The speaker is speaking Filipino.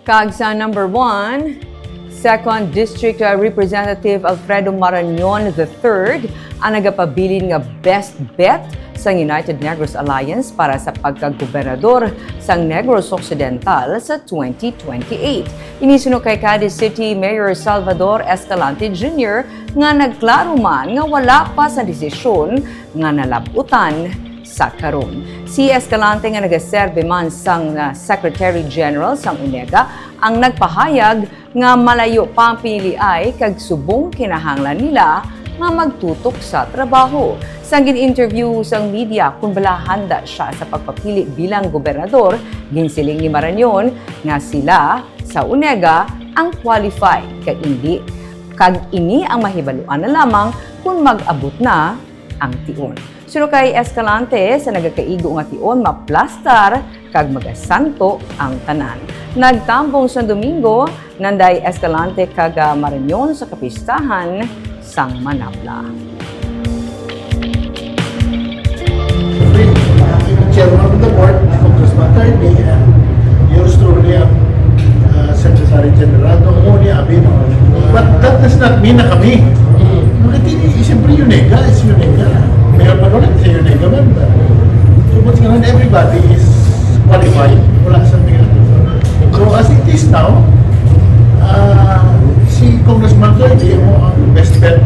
Kag sa number 1, 2nd District Representative Alfredo Marañon III ang nagapabilin nga best bet sa United Negros Alliance para sa pagka-gobernador sa Negros Occidental sa 2028. Inisuno kay Cadiz City Mayor Salvador Escalante Jr. nga nagklaro man nga wala pa sa desisyon nga nalabutan sa karon. Si Escalante nga nagaserbe man sang Secretary General sang UNEGA ang nagpahayag nga malayo pa ang piniliay kag subong kinahanglan nila nga magtutok sa trabaho. Sang gin-interview sang media kung bala handa siya sa pagpapili bilang gobernador, ginsiling ni Marañon nga sila sa UNEGA ang qualified kag ini ang mahibaluan na lamang kung mag-abot na ang tion. Suno kay Escalante sa nagakaigo nga tion maplastar kag magasanto ang tanan. Nagtambong sa Domingo, nanday Escalante kag Marañon sa kapistahan sang Manabla. Chairman of the board, Congressman Tardy, and yours truly ang Secretary General noong muli abin. But that does not mean na kami. Bakit siyempre UNEGA is UNEGA. Mayor pa ulit sa UNEGA member. So what's going on, everybody is qualified. Wala sa mga. So as it is now, si Congressman Tardy ang best bet